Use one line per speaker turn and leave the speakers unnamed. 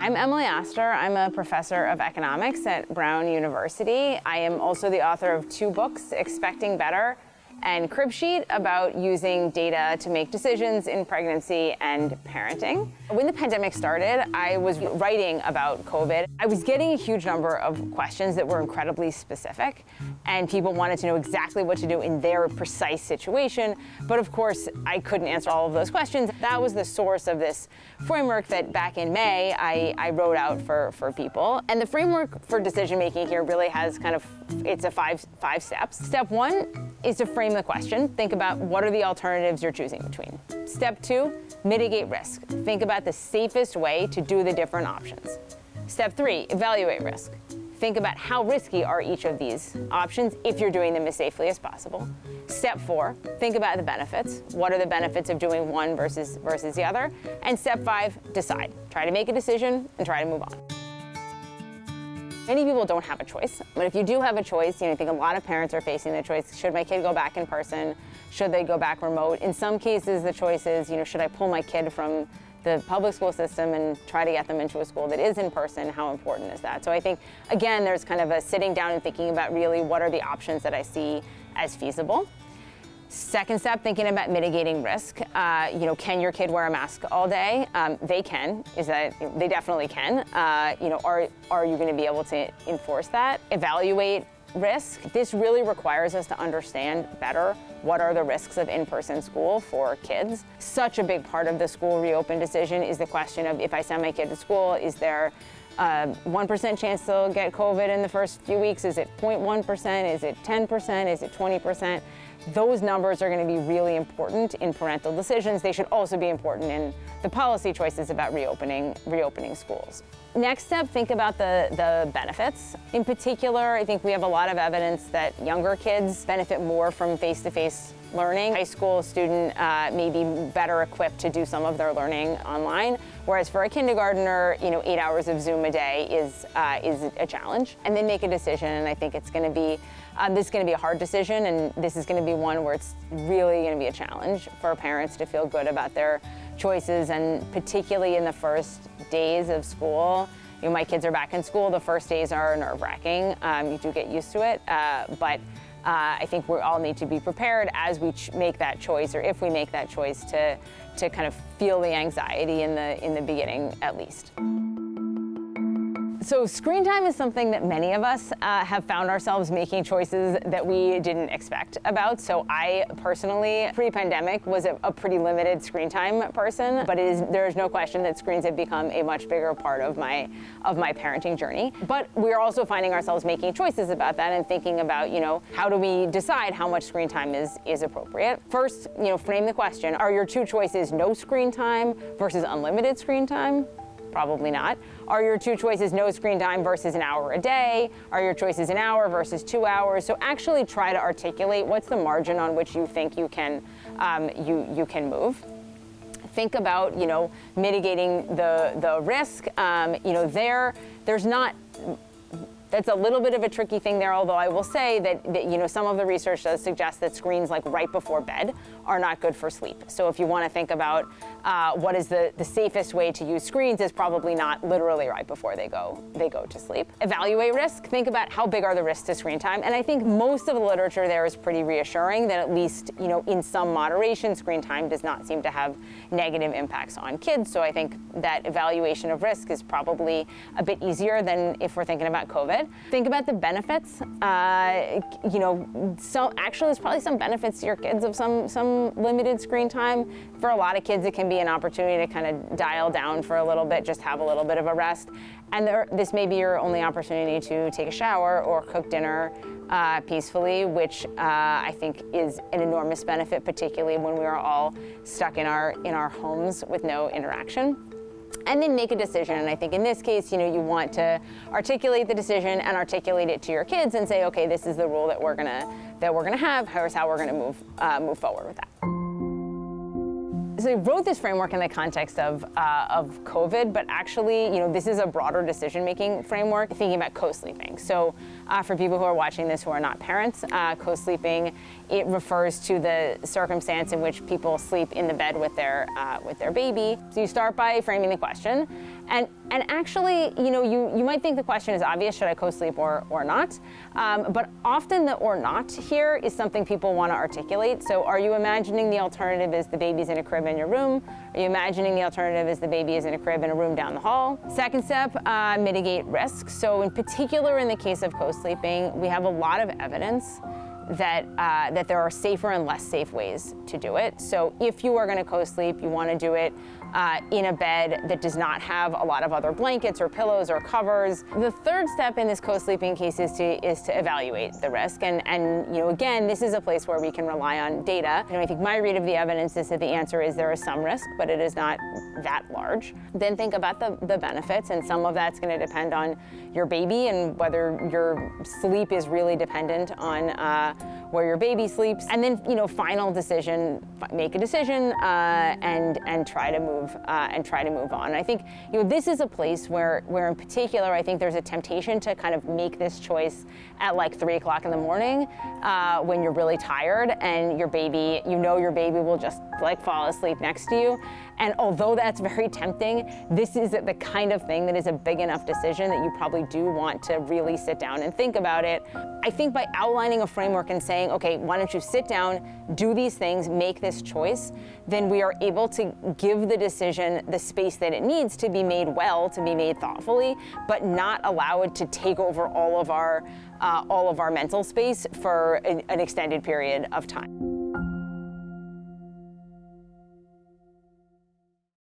I'm Emily Oster. I'm a professor of economics at Brown University. I am also the author of 2 books, Expecting Better and Crib Sheet, about using data to make decisions in pregnancy and parenting. When the pandemic started, I was writing about COVID. I was getting a huge number of questions that were incredibly specific, and people wanted to know exactly what to do in their precise situation. But of course, I couldn't answer all of those questions. That was the source of this framework that back in May, I wrote out for people. And the framework for decision making here really has it's a five steps. Step 1 is to frame the question. Think about what are the alternatives you're choosing between. Step 2, mitigate risk. Think about the safest way to do the different options. Step 3, evaluate risk. Think about how risky are each of these options if you're doing them as safely as possible. Step 4, think about the benefits. What are the benefits of doing one versus the other? And step 5, decide. Try to make a decision and try to move on. Many people don't have a choice, but if you do have a choice, I think a lot of parents are facing the choice, should my kid go back in person? Should they go back remote? In some cases, the choice is, should I pull my kid from the public school system and try to get them into a school that is in person? How important is that? So I think, again, there's kind of a sitting down and thinking about really what are the options that I see as feasible. Second step, thinking about mitigating risk. Can your kid wear a mask all day? They can. They definitely can. Are you going to be able to enforce that? Evaluate risk. This really requires us to understand better what are the risks of in-person school for kids. Such a big part of the school reopen decision is the question of, if I send my kid to school, is there 1% chance they'll get COVID in the first few weeks? Is it 0.1%? Is it 10%? Is it 20%? Those numbers are going to be really important in parental decisions. They should also be important in the policy choices about reopening schools. Next step, think about the benefits. In particular, I think we have a lot of evidence that younger kids benefit more from face-to-face learning. High school student may be better equipped to do some of their learning online, whereas for a kindergartner, 8 hours of Zoom a day is a challenge. And then make a decision, and I think it's going to be this is going to be a hard decision, and this is going to be one where it's really going to be a challenge for parents to feel good about their choices, and particularly in the first days of school. My kids are back in school. The first days are nerve-wracking. You do get used to it, but I think we all need to be prepared as we make that choice, or if we make that choice, to kind of feel the anxiety in the beginning, at least. So screen time is something that many of us have found ourselves making choices that we didn't expect about. So I personally, pre-pandemic, was a pretty limited screen time person, but there is no question that screens have become a much bigger part of my parenting journey. But we're also finding ourselves making choices about that and thinking about, how do we decide how much screen time is appropriate? First, frame the question. Are your 2 choices no screen time versus unlimited screen time? Probably not. Are your 2 choices no screen time versus an hour a day? Are your choices an hour versus 2 hours? So actually try to articulate what's the margin on which you think you can move. Think about mitigating the risk. There's not. That's a little bit of a tricky thing there, although I will say that some of the research does suggest that screens like right before bed are not good for sleep. So if you want to think about what is the safest way to use screens, is probably not literally right before they go to sleep. Evaluate risk. Think about how big are the risks to screen time. And I think most of the literature there is pretty reassuring that at least in some moderation, screen time does not seem to have negative impacts on kids. So I think that evaluation of risk is probably a bit easier than if we're thinking about COVID. Think about the benefits. So actually there's probably some benefits to your kids of some limited screen time. For a lot of kids, it can be an opportunity to kind of dial down for a little bit, just have a little bit of a rest. And this may be your only opportunity to take a shower or cook dinner peacefully, which I think is an enormous benefit, particularly when we are all stuck in our homes with no interaction. And then make a decision. And I think in this case, you want to articulate the decision and articulate it to your kids and say, okay, this is the rule that we're gonna have. Here's how we're gonna move forward with that. So I wrote this framework in the context of COVID, but actually, this is a broader decision-making framework, thinking about co-sleeping. So for people who are watching this who are not parents, co-sleeping it refers to the circumstance in which people sleep in the bed with their baby. So you start by framing the question. And actually, you might think the question is obvious, should I co-sleep or not? But often the or not here is something people want to articulate. So are you imagining the alternative is the baby's in a crib in your room? Are you imagining the alternative is the baby is in a crib in a room down the hall? Second step, mitigate risk. So in particular, in the case of co-sleeping, we have a lot of evidence that there are safer and less safe ways to do it. So if you are going to co-sleep, you want to do it in a bed that does not have a lot of other blankets or pillows or covers. The third step in this co-sleeping case is to evaluate the risk. And again, this is a place where we can rely on data. And I think my read of the evidence is that the answer is there is some risk, but it is not that large. Then think about the benefits, and some of that's going to depend on your baby and whether your sleep is really dependent on where your baby sleeps. And then, final decision, make a decision and try to move on. And I think, this is a place where in particular, I think there's a temptation to kind of make this choice at like 3 o'clock in the morning when you're really tired and your baby will just like fall asleep next to you. And although that's very tempting, this is the kind of thing that is a big enough decision that you probably do want to really sit down and think about it. I think by outlining a framework and saying, okay, why don't you sit down, do these things, make this choice, then we are able to give the decision the space that it needs to be made well, to be made thoughtfully, but not allow it to take over all of our mental space for an extended period of time.